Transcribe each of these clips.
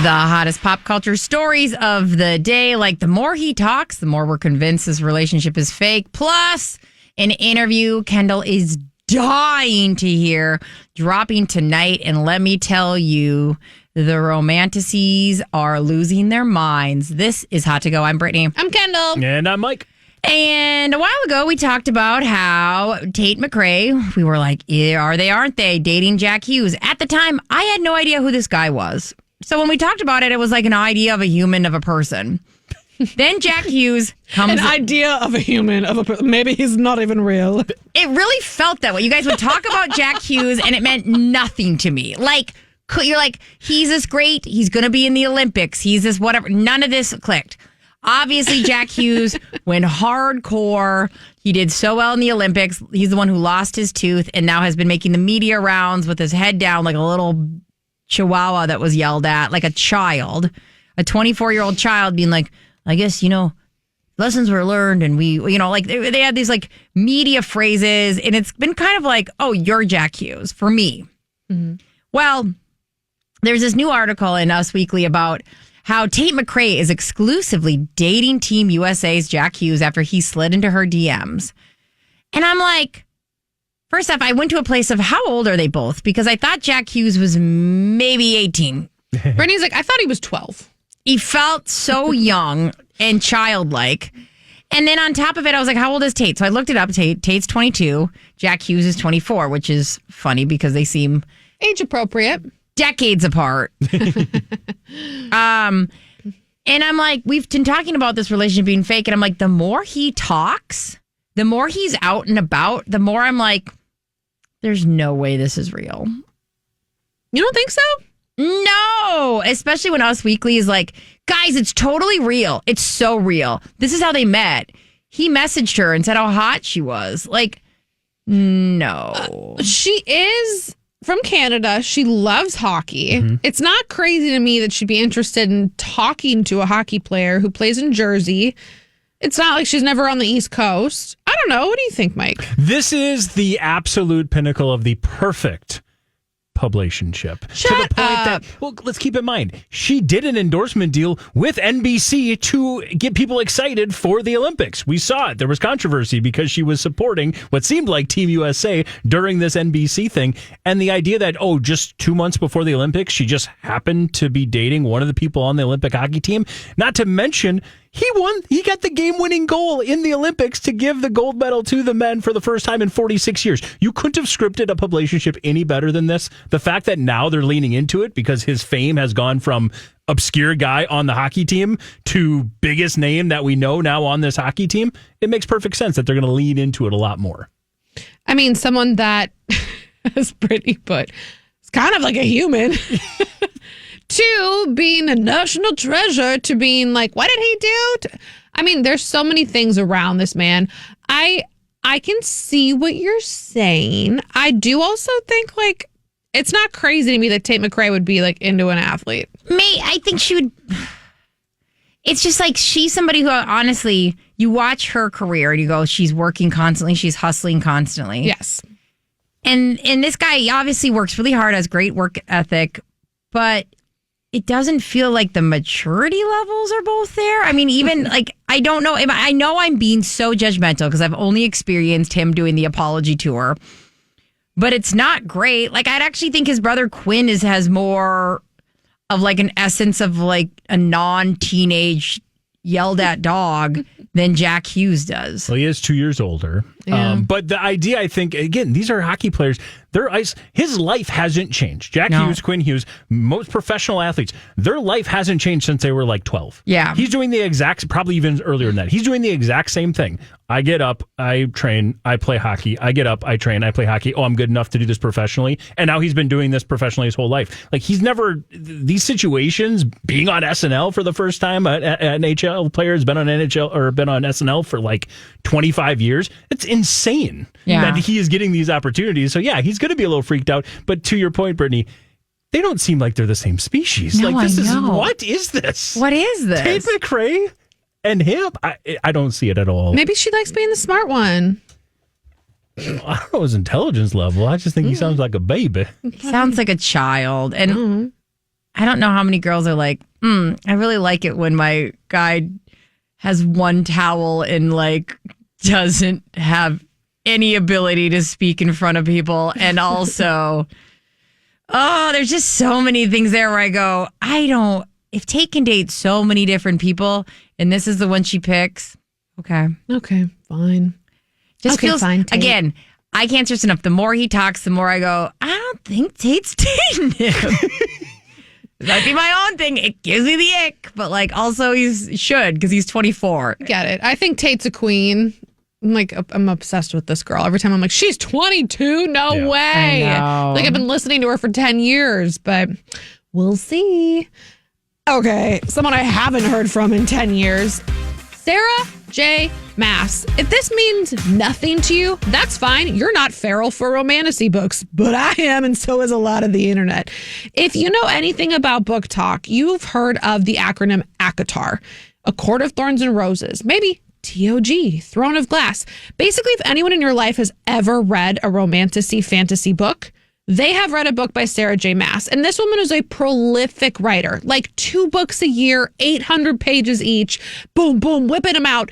The hottest pop culture stories of the day. Like, the more he talks, the more we're convinced this relationship is fake. Plus, an interview Kendall is dying to hear, dropping tonight. And let me tell you, the romanticies are losing their minds. This is Hot to Go. I'm Brittany. I'm Kendall. And I'm Mike. And a while ago, we talked about how Tate McRae, we were like, are they, aren't they, dating Jack Hughes? At the time, I had no idea who this guy was. So when we talked about it, it was like an idea of a human, of a person. Then Jack Hughes comes... An idea of a human, of a person. Maybe he's not even real. It really felt that way. You guys would talk about Jack Hughes, and it meant nothing to me. Like, you're like, he's this great, he's going to be in the Olympics, he's this whatever. None of this clicked. Obviously, Jack Hughes went hardcore. He did so well in the Olympics. He's the one who lost his tooth and now has been making the media rounds with his head down like a little chihuahua that was yelled at, like a child, a 24-year-old child being like, I guess, lessons were learned. And we, like they had these like media phrases. And it's been kind of like, oh, you're Jack Hughes for me. Mm-hmm. Well, there's this new article in Us Weekly about how Tate McRae is exclusively dating Team USA's Jack Hughes after he slid into her DMs. And I'm like, first off, I went to a place of how old are they both? Because I thought Jack Hughes was maybe 18. Brittany's like, I thought he was 12. He felt so young and childlike. And then on top of it, I was like, how old is Tate? So I looked it up. Tate's 22. Jack Hughes is 24, which is funny because they seem... age appropriate. Decades apart. And I'm like, we've been talking about this relationship being fake. And I'm like, the more he talks, the more he's out and about, the more I'm like, there's no way this is real. You don't think so? No, especially when Us Weekly is like, guys, it's totally real. It's so real. This is how they met. He messaged her and said how hot she was. Like, no. She is from Canada. She loves hockey. Mm-hmm. It's not crazy to me that she'd be interested in talking to a hockey player who plays in Jersey. It's not like she's never on the East Coast. I don't know. What do you think, Mike? This is the absolute pinnacle of the perfect publicationship. Shut to the point up. that, well, let's keep in mind, she did an endorsement deal with NBC to get people excited for the Olympics. We saw it. There was controversy because she was supporting what seemed like Team USA during this NBC thing. And the idea that, just 2 months before the Olympics, she just happened to be dating one of the people on the Olympic hockey team. Not to mention, he won. He got the game-winning goal in the Olympics to give the gold medal to the men for the first time in 46 years. You couldn't have scripted a publicationship any better than this. The fact that now they're leaning into it because his fame has gone from obscure guy on the hockey team to biggest name that we know now on this hockey team, it makes perfect sense that they're going to lean into it a lot more. I mean, someone that, as Brittany put, is kind of like a human. To being a national treasure, to being like, what did he do? I mean, there's so many things around this man. I can see what you're saying. I do also think, like, it's not crazy to me that Tate McRae would be, like, into an athlete. I think she would... It's just like she's somebody who, honestly, you watch her career and you go, she's working constantly, she's hustling constantly. Yes. And this guy obviously works really hard, has great work ethic, but... it doesn't feel like the maturity levels are both there. I mean, even like, I don't know. I know I'm being so judgmental because I've only experienced him doing the apology tour, but it's not great. Like, I'd actually think his brother Quinn has more of like an essence of like a non-teenage yelled at dog than Jack Hughes does. Well, he is 2 years older. Yeah. But the idea, I think, again, these are hockey players. His life hasn't changed. Jack Hughes, Quinn Hughes, most professional athletes, their life hasn't changed since they were like 12. Yeah. He's doing the exact, probably even earlier than that. He's doing the exact same thing. I get up, I train, I play hockey. I get up, I train, I play hockey. Oh, I'm good enough to do this professionally. And now he's been doing this professionally his whole life. Like, he's never, these situations, being on SNL for the first time, an NHL player has been on NHL or been on SNL for like 25 years. It's insane that he is getting these opportunities. So yeah, he's going to be a little freaked out. But to your point, Brittany, they don't seem like they're the same species. No, like, I know. What is this? What is this? Tate McRae and him? I don't see it at all. Maybe she likes being the smart one. I don't know his intelligence level. I just think he sounds like a baby. Sounds like a child. And I don't know how many girls are like, I really like it when my guy has one towel and like doesn't have any ability to speak in front of people. And also, there's just so many things there where I go, if Tate can date so many different people and this is the one she picks, okay. Okay, fine. Just okay, feels, fine, Tate. Again, I can't stress enough. The more he talks, the more I go, I don't think Tate's dating him. Might be my own thing. It gives me the ick, but like also he should because he's 24. Get it. I think Tate's a queen. I'm obsessed with this girl. Every time I'm like, she's 22? No way. I know. Like I've been listening to her for 10 years, but we'll see. Okay, someone I haven't heard from in 10 years. Sarah J. Maas. If this means nothing to you, that's fine. You're not feral for romantasy books, but I am, and so is a lot of the internet. If you know anything about book talk, you've heard of the acronym ACOTAR, A Court of Thorns and Roses, maybe TOG, Throne of Glass. Basically, if anyone in your life has ever read a romantasy fantasy book, they have read a book by Sarah J. Maas. And this woman is a prolific writer, like 2 books a year, 800 pages each, boom, boom, whipping them out.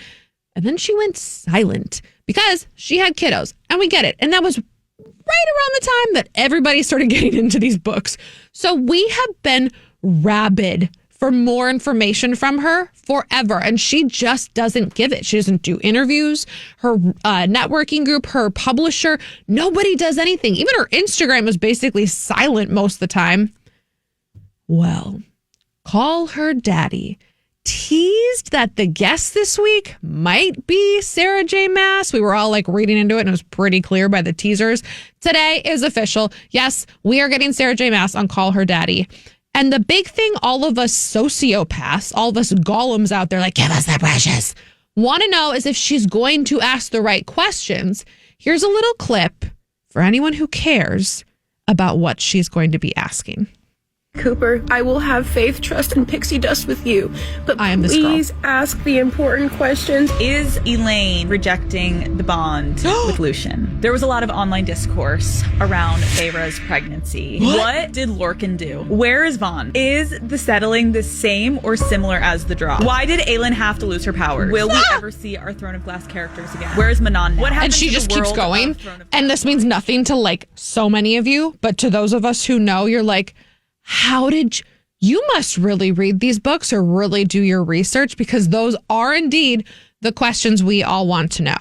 And then she went silent because she had kiddos. And we get it. And that was right around the time that everybody started getting into these books. So we have been rabid for more information from her forever. And she just doesn't give it. She doesn't do interviews. Her networking group, her publisher, nobody does anything. Even her Instagram is basically silent most of the time. Well, Call Her Daddy teased that the guest this week might be Sarah J. Maas. We were all like reading into it and it was pretty clear by the teasers. Today is official. Yes, we are getting Sarah J. Maas on Call Her Daddy. And the big thing all of us sociopaths, all of us golems out there like, give us the precious, want to know is if she's going to ask the right questions. Here's a little clip for anyone who cares about what she's going to be asking. Cooper, I will have faith, trust, and pixie dust with you, but I am this girl. please ask the important questions. Is Elaine rejecting the bond with Lucian? There was a lot of online discourse around Feyre's pregnancy. What did Lorcan do? Where is Vaughn? Is the settling the same or similar as the draw? Why did Aelin have to lose her powers? Will we ever see our Throne of Glass characters again? Where's Manon now? What happened And she to just the keeps world going. of Throne of And this means nothing to like so many of you, but to those of us who know, you're like, how did you must really read these books or really do your research, because those are indeed the questions we all want to know.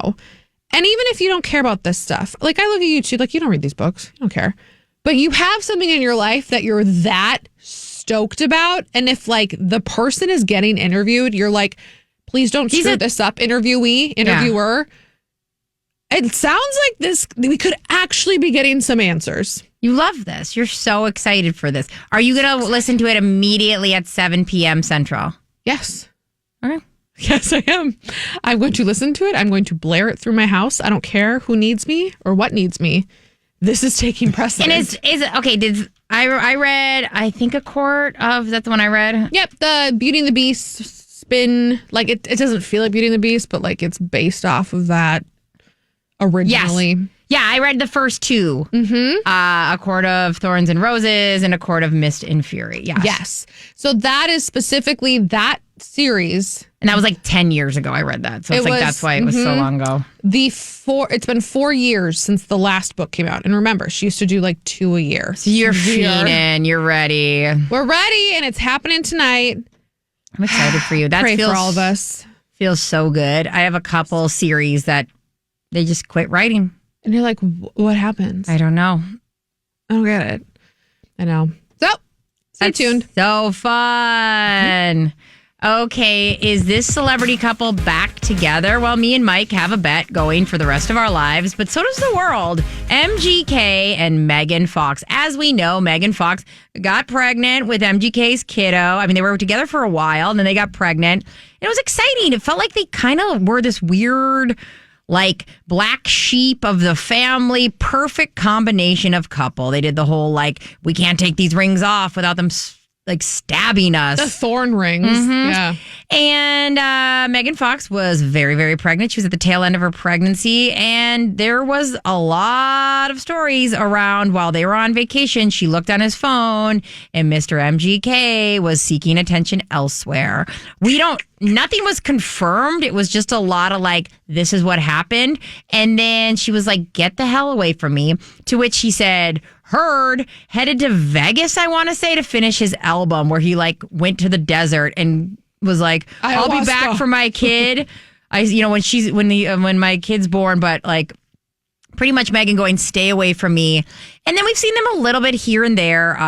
And even if you don't care about this stuff, like I look at you too, like you don't read these books, you don't care, but you have something in your life that you're that stoked about. And if like the person is getting interviewed, you're like, please don't screw this up, interviewer. It sounds like this, we could actually be getting some answers. You love this. You're so excited for this. Are you going to listen to it immediately at 7 p.m. Central? Yes. Okay. Yes, I am. I'm going to listen to it. I'm going to blare it through my house. I don't care who needs me or what needs me. This is taking precedence. And is it okay? I read, I think A Court of, is that the one I read? Yep, the Beauty and the Beast spin. Like it doesn't feel like Beauty and the Beast, but like it's based off of that originally. Yes. Yeah, I read the first 2. Mm-hmm. A Court of Thorns and Roses and A Court of Mist and Fury. Yes. Yes. So that is specifically that series. And that was like 10 years ago I read that. So it's like that's why it was so long ago. It's been 4 years since the last book came out. And remember, she used to do like 2 a year. So you're fiending. You're ready. We're ready and it's happening tonight. I'm excited for you. That Pray feels, for all of us. Feels so good. I have a couple series that they just quit writing. And you're like, what happens? I don't know. I don't get it. I know. So, stay tuned. So fun. Okay, is this celebrity couple back together? Well, me and Mike have a bet going for the rest of our lives, but so does the world. MGK and Megan Fox. As we know, Megan Fox got pregnant with MGK's kiddo. I mean, they were together for a while, and then they got pregnant. And it was exciting. It felt like they kind of were this weird, like, black sheep of the family, perfect combination of couple. They did the whole, like, we can't take these rings off without them like stabbing us. The thorn rings. Yeah. And Megan Fox was very, very pregnant. She was at the tail end of her pregnancy. And there was a lot of stories around while they were on vacation. She looked on his phone and Mr. MGK was seeking attention elsewhere. Nothing was confirmed. It was just a lot of like, this is what happened. And then she was like, get the hell away from me. To which he said, headed to Vegas, I want to say, to finish his album where he like went to the desert and was like, I'll be back for my kid. When my kid's born, but like pretty much Megan going, stay away from me. And then we've seen them a little bit here and there,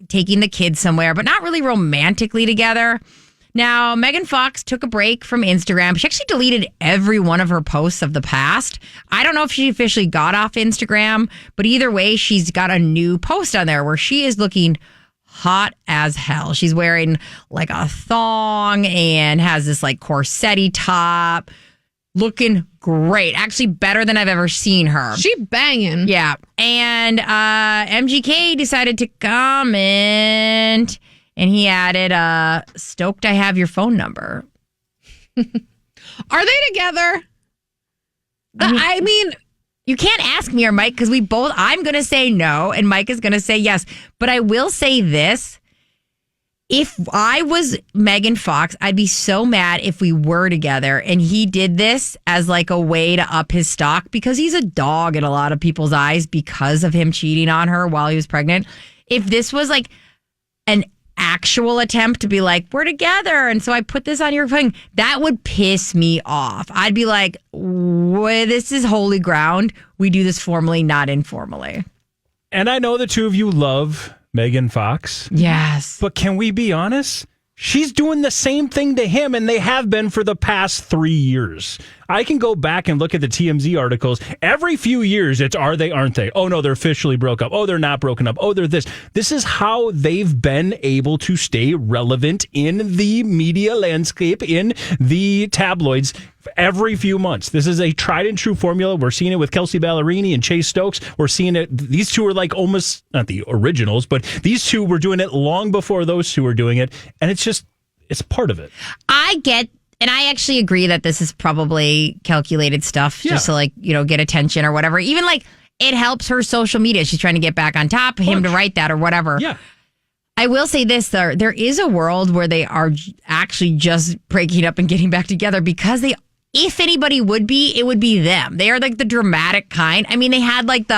taking the kids somewhere, but not really romantically together. Now, Megan Fox took a break from Instagram. She actually deleted every one of her posts of the past. I don't know if she officially got off Instagram, but either way, she's got a new post on there where she is looking hot as hell. She's wearing like a thong and has this like corset-y top. Looking great. Actually better than I've ever seen her. She banging. Yeah. And MGK decided to comment. And he added, stoked I have your phone number. Are they together? I mean, you can't ask me or Mike because I'm going to say no and Mike is going to say yes. But I will say this. If I was Megan Fox, I'd be so mad if we were together and he did this as like a way to up his stock because he's a dog in a lot of people's eyes because of him cheating on her while he was pregnant. If this was like an actual attempt to be like, we're together, and so I put this on your thing, that would piss me off. I'd be like, this is holy ground. We do this formally, not informally. And I know the two of you love Megan Fox. Yes. But can we be honest? She's doing the same thing to him, and they have been for the past 3 years. I can go back and look at the TMZ articles. Every few years, it's are they, aren't they? Oh, no, they're officially broke up. Oh, they're not broken up. Oh, they're this. This is how they've been able to stay relevant in the media landscape, in the tabloids, every few months. This is a tried and true formula. We're seeing it with Kelsey Ballerini and Chase Stokes. We're seeing it. These two are like almost not the originals, but these two were doing it long before those two were doing it. And it's part of it. And I actually agree that this is probably calculated stuff just to like, get attention or whatever. Even like it helps her social media. She's trying to get back on top of him to write that or whatever. Yeah. I will say this, though. There is a world where they are actually just breaking up and getting back together because if anybody would be, it would be them. They are like the dramatic kind. I mean, they had like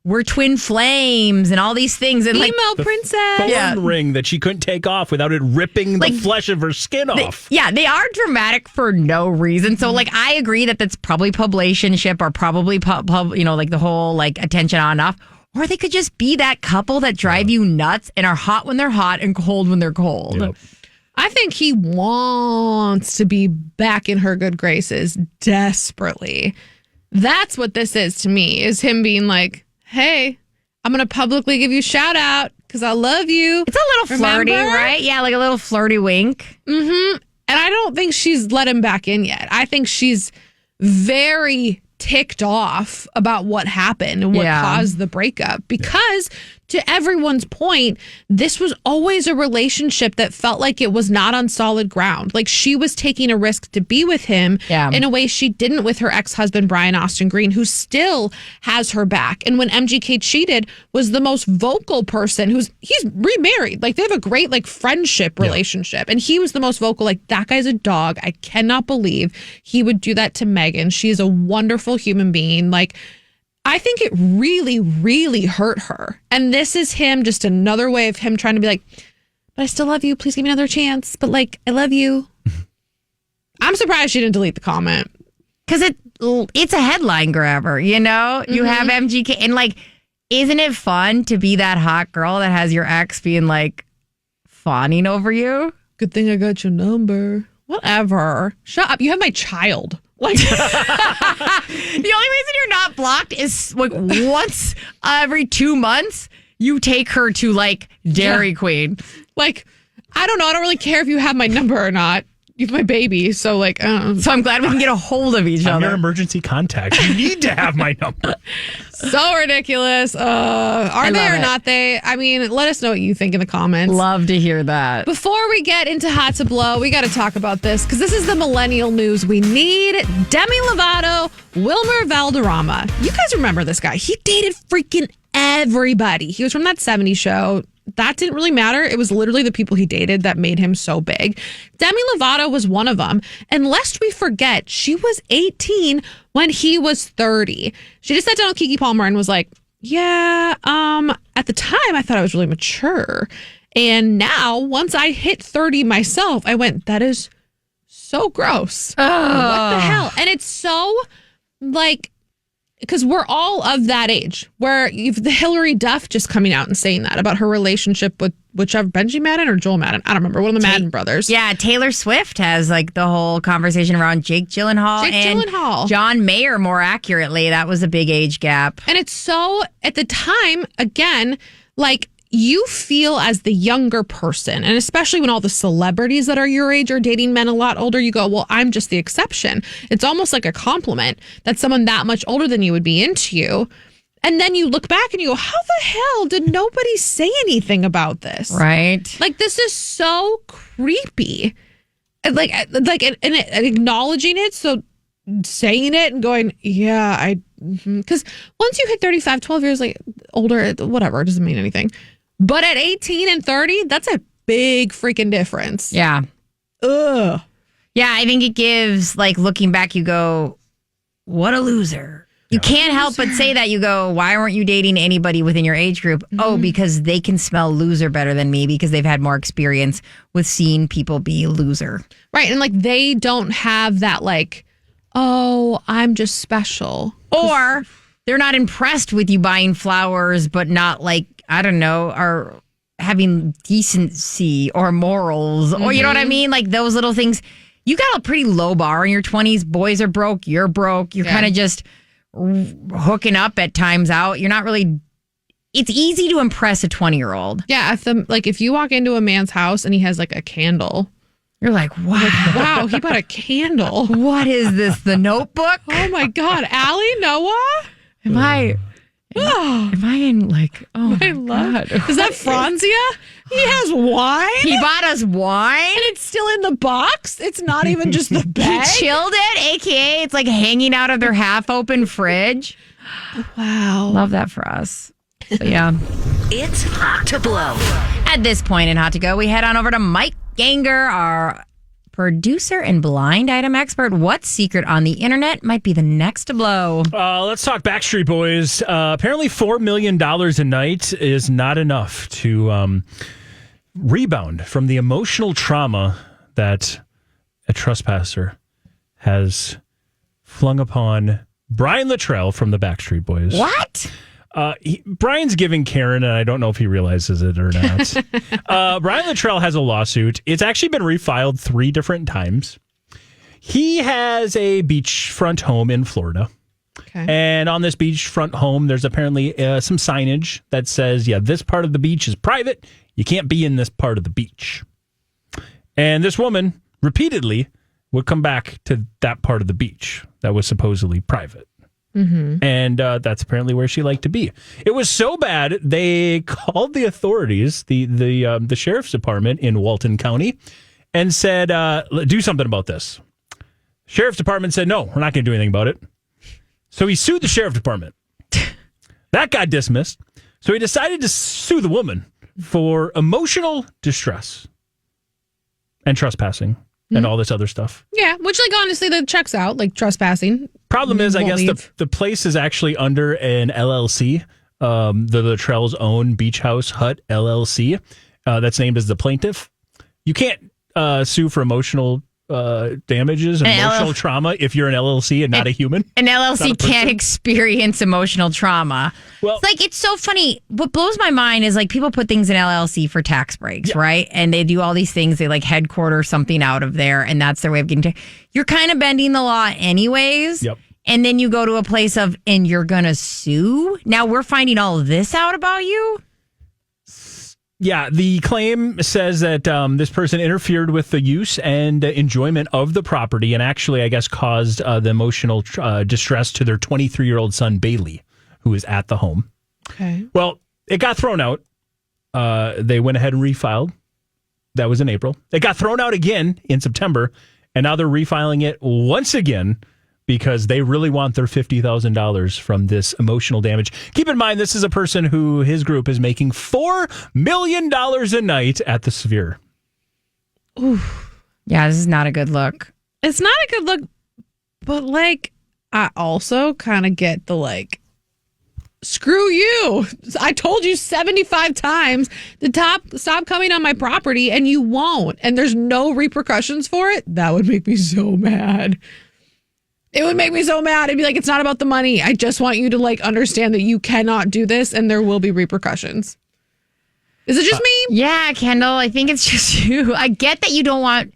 we're twin flames and all these things. And female princess. Thorn ring that she couldn't take off without it ripping the flesh of her skin off. They are dramatic for no reason. So like, I agree that that's probably publicationship or probably like the whole like attention on and off. Or they could just be that couple that drive you nuts and are hot when they're hot and cold when they're cold. Yep. I think he wants to be back in her good graces desperately. That's what this is to me, is him being like, hey, I'm going to publicly give you a shout out because I love you. It's a little flirty, right? Yeah, like a little flirty wink. Mm-hmm. And I don't think she's let him back in yet. I think she's very ticked off about what happened and what caused the breakup because to everyone's point, this was always a relationship that felt like it was not on solid ground. Like she was taking a risk to be with him in a way she didn't with her ex-husband, Brian Austin Green, who still has her back. And when MGK cheated, was the most vocal person he's remarried. Like they have a great like friendship relationship. And he was the most vocal, like that guy's a dog. I cannot believe he would do that to Megan. She is a wonderful human being. Like, I think it really, really hurt her. And this is him, just another way of him trying to be like, but I still love you. Please give me another chance. But like, I love you. I'm surprised she didn't delete the comment. Because it's a headline grabber, you know? Mm-hmm. You have MGK. And like, isn't it fun to be that hot girl that has your ex being like fawning over you? Good thing I got your number. Whatever. Shut up. You have my child. Like the only reason you're not blocked is like once every 2 months you take her to like Dairy Queen. Like, I don't know. I don't really care if you have my number or not. You're my baby, so like, So I'm glad we can get a hold of each I'm other. your emergency contact. You need to have my number. so ridiculous. Are they love or it. not they? I mean, let us know what you think in the comments. Love to hear that. Before we get into Hot to Blow, we got to talk about this because this is the millennial news we need. Demi Lovato, Wilmer Valderrama. You guys remember this guy? He dated freaking everybody. He was from that 70s show. That didn't really matter. It was literally the people he dated that made him so big. Demi Lovato was one of them. And lest we forget, she was 18 when he was 30. She just sat down with Keke Palmer and was like, yeah, at the time I thought I was really mature. And now, once I hit 30 myself, I went, that is so gross. What the hell? And it's so, like, because we're all of that age, where you've the Hillary Duff just coming out and saying that about her relationship with whichever, Benji Madden or Joel Madden. I don't remember. One of the Madden brothers. Yeah, Taylor Swift has like the whole conversation around Jake Gyllenhaal. Gyllenhaal. John Mayer, more accurately. That was a big age gap. And it's so, at the time, again, like, you feel as the younger person, and especially when all the celebrities that are your age are dating men a lot older, you go, well, I'm just the exception. It's almost like a compliment that someone that much older than you would be into you. And then you look back and you go, how the hell did nobody say anything about this? Right. Like, this is so creepy. And acknowledging it, so saying it and going, yeah, because once you hit 35, 12 years like older, whatever, it doesn't mean anything. But at 18 and 30, that's a big freaking difference. Yeah. Ugh. Yeah, I think it gives, like, looking back, you go, what a loser. You can't help but say that. You go, why weren't you dating anybody within your age group? Mm-hmm. Oh, because they can smell loser better than me because they've had more experience with seeing people be loser. Right. And like, they don't have that, like, oh, I'm just special. Or they're not impressed with you buying flowers, but not like, I don't know, are having decency or morals, or you know what I mean? Like those little things. You got a pretty low bar in your 20s. Boys are broke. You're broke. You're kind of just hooking up at times out. You're not really. It's easy to impress a 20-year-old. Yeah. If you walk into a man's house and he has like a candle, you're like, wow. Wow, he bought a candle. What is this? The Notebook? Oh my God. Allie, Noah? Am I in like, oh my God. Is that Franzia? He has wine? He bought us wine? And it's still in the box? It's not even just the bag? He chilled it, AKA it's like hanging out of their half-open fridge. Wow. Love that for us. So, yeah. It's Hot to Blow. At this point in Hot to Go, we head on over to Mike Ganger, our producer and blind item expert. What secret on the internet might be the next to blow? Let's talk Backstreet Boys. Apparently $4 million a night is not enough to rebound from the emotional trauma that a trespasser has flung upon Brian Luttrell from the Backstreet Boys. What? Brian's giving Karen, and I don't know if he realizes it or not. Brian Luttrell has a lawsuit. It's actually been refiled 3 different times. He has a beachfront home in Florida. Okay. And on this beachfront home, there's apparently some signage that says, yeah, this part of the beach is private. You can't be in this part of the beach. And this woman repeatedly would come back to that part of the beach that was supposedly private. Mm-hmm. And that's apparently where she liked to be. It was so bad they called the authorities, the sheriff's department in Walton County, and said, "Do something about this." Sheriff's department said, "No, we're not going to do anything about it." So he sued the sheriff department. That got dismissed. So he decided to sue the woman for emotional distress and trespassing. And all this other stuff. Yeah, which, like, honestly, that checks out, like trespassing. Problem is, I guess the place is actually under an LLC, the Luttrell's own Beach House Hut LLC, that's named as the plaintiff. You can't sue for emotional damages and emotional trauma if you're an LLC and not a human. An LLC can't experience emotional trauma. Well, it's so funny. What blows my mind is like people put things in LLC for tax breaks, right? And they do all these things. They like headquarter something out of there, and that's their way of getting you're kind of bending the law anyways. Yep. And then you go to a place of, and you're going to sue? Now we're finding all of this out about you? Yeah, the claim says that this person interfered with the use and enjoyment of the property and actually, I guess, caused the emotional distress to their 23-year-old son, Bailey, who is at the home. Okay. Well, it got thrown out. They went ahead and refiled. That was in April. It got thrown out again in September, and now they're refiling it once again because they really want their $50,000 from this emotional damage. Keep in mind, this is a person who his group is making $4 million a night at the Sphere. Ooh. Yeah, this is not a good look. It's not a good look, but like, I also kind of get the like, screw you. I told you 75 times to stop coming on my property and you won't. And there's no repercussions for it. That would make me so mad. It would make me so mad. I'd be like, it's not about the money. I just want you to like understand that you cannot do this and there will be repercussions. Is it just me? Yeah, Kendall, I think it's just you. I get that you don't want...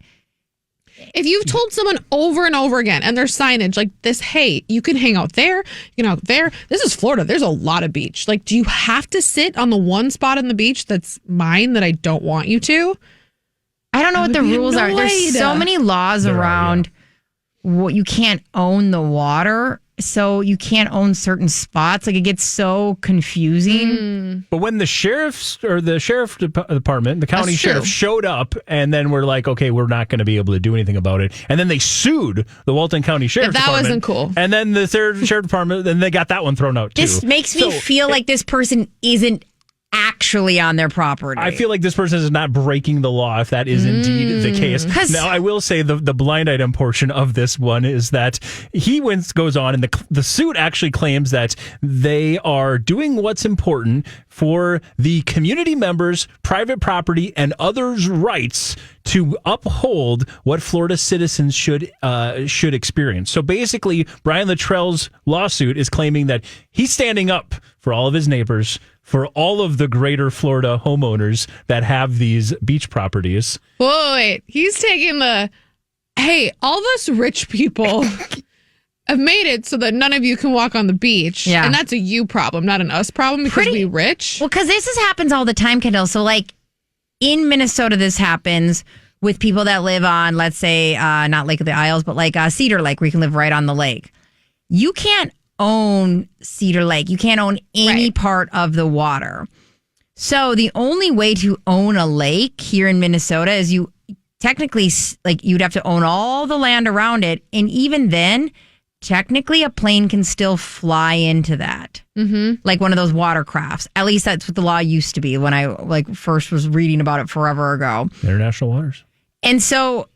If you've told someone over and over again and there's signage like this, hey, you can hang out there, you can hang out there. This is Florida. There's a lot of beach. Like, do you have to sit on the one spot on the beach that's mine that I don't want you to? I don't know what the rules are. annoyed. There's so many laws around what you can't own the water, so you can't own certain spots. Like, it gets so confusing. But when the sheriff department, the county That's sheriff true. showed up, and then we're like, okay, we're not going to be able to do anything about it. And then they sued the Walton County Sheriff's That Department. wasn't cool. And then the sheriff department, then they got that one thrown out too. This makes me feel like this person isn't actually on their property. I feel like this person is not breaking the law if that is indeed the case. Now, I will say the blind item portion of this one is that he goes on, and the suit actually claims that they are doing what's important for the community members' private property and others' rights to uphold what Florida citizens should experience. So basically, Brian Luttrell's lawsuit is claiming that he's standing up for all of his neighbors, for all of the greater Florida homeowners that have these beach properties. Wait, he's taking hey, all of us rich people have made it so that none of you can walk on the beach. Yeah. And that's a you problem, not an us problem because we rich. Well, because happens all the time, Kendall. So, like, in Minnesota, this happens with people that live on, let's say, not Lake of the Isles, but like Cedar Lake, where you can live right on the lake. You can't own Cedar Lake. You can't own any part of the water. So the only way to own a lake here in Minnesota is you technically, like, you'd have to own all the land around it. And even then, technically a plane can still fly into that. Mm-hmm. Like one of those watercrafts. At least that's what the law used to be when I first was reading about it forever ago. International waters. And so,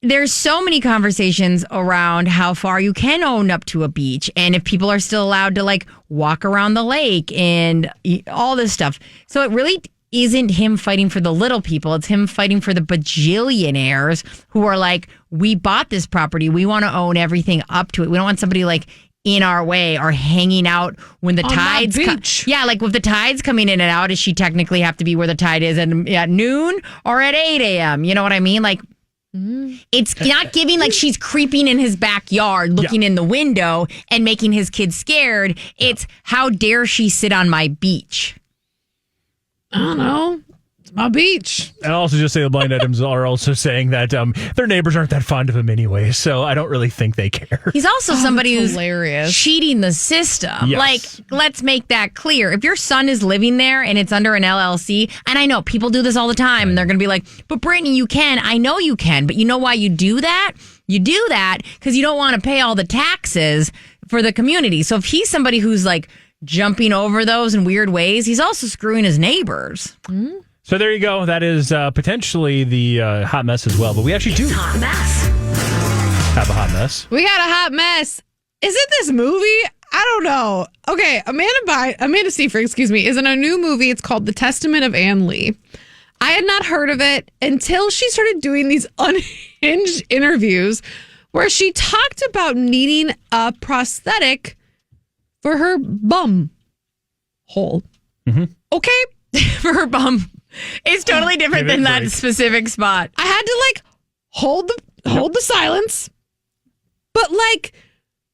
there's so many conversations around how far you can own up to a beach and if people are still allowed to like walk around the lake and all this stuff. So it really isn't him fighting for the little people. It's him fighting for the bajillionaires who are like, we bought this property. We want to own everything up to it. We don't want somebody like in our way or hanging out when the tides like with the tides coming in and out. Does she technically have to be where the tide is at noon or at 8 a.m.? You know what I mean? Like, it's not giving like she's creeping in his backyard, looking in the window and making his kids scared. It's how dare she sit on my beach? I don't know. It's my beach. And I'll also just say the blind items are also saying that their neighbors aren't that fond of him anyway, so I don't really think they care. He's also somebody who's hilarious. Cheating the system. Yes. Like, let's make that clear. If your son is living there and it's under an LLC, and I know people do this all the time, and they're going to be like, but Brittany, you can. I know you can, but you know why you do that? You do that because you don't want to pay all the taxes for the community. So if he's somebody who's like jumping over those in weird ways, he's also screwing his neighbors. Mm-hmm. So there you go. That is potentially the hot mess as well. But we actually do Hot mess. have a hot mess. We got a hot mess. Is it this movie? I don't know. Okay, Amanda Seyfried, is in a new movie. It's called The Testament of Anne Lee. I had not heard of it until she started doing these unhinged interviews where she talked about needing a prosthetic for her bum hole. Mm-hmm. Okay? For her bum. It's totally different than that specific spot. I had to hold the silence, but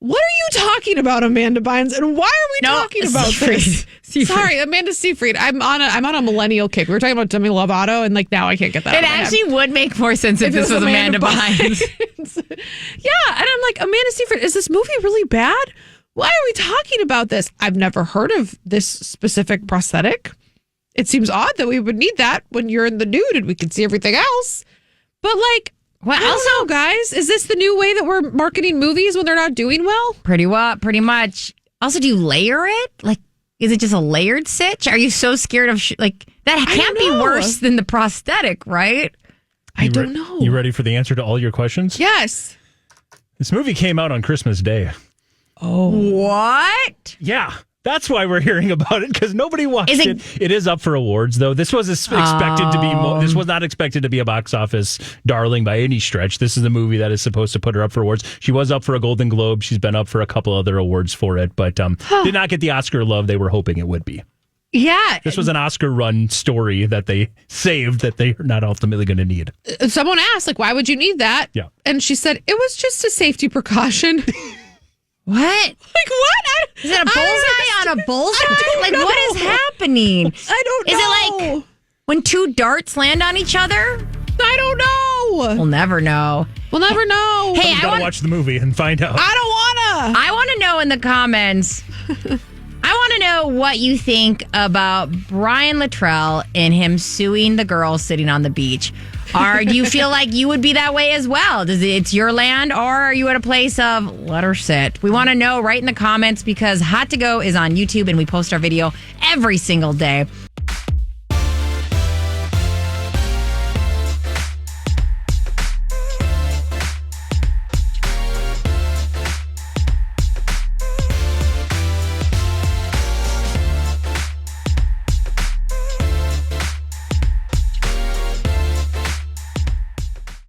What are you talking about, Amanda Bynes? And why are we talking about this? Sorry, Amanda Seyfried. I'm on a millennial kick. We were talking about Demi Lovato, and now I can't get that. It actually would make more sense if this was Amanda Bynes. Yeah, and I'm like, Amanda Seyfried, is this movie really bad? Why are we talking about this? I've never heard of this specific prosthetic. It seems odd that we would need that when you're in the nude and we can see everything else. But I don't know, guys. Is this the new way that we're marketing movies when they're not doing well? Pretty much. Also, do you layer it? Is it just a layered sitch? Are you so scared of that can't be worse than the prosthetic, right? I don't know. You ready for the answer to all your questions? Yes. This movie came out on Christmas Day. Oh. What? Yeah. That's why we're hearing about it, because nobody watched it. It is up for awards, though. This was expected to be. This was not expected to be a box office darling by any stretch. This is a movie that is supposed to put her up for awards. She was up for a Golden Globe. She's been up for a couple other awards for it, but did not get the Oscar love they were hoping it would be. Yeah. This was an Oscar-run story that they saved that they are not ultimately going to need. Someone asked, why would you need that? Yeah. And she said, it was just a safety precaution. What? What? Is it a bullseye on a bullseye? What is happening? I don't know. Is it like when two darts land on each other? I don't know. We'll never know. We'll never know. Hey, I gotta watch the movie and find out. I don't wanna. I want to know in the comments. I want to know what you think about Brian Luttrell and him suing the girl sitting on the beach. Or do you feel like you would be that way as well? It's your land, or are you at a place of let her sit? We want to know right in the comments, because Hot to Go is on YouTube and we post our video every single day.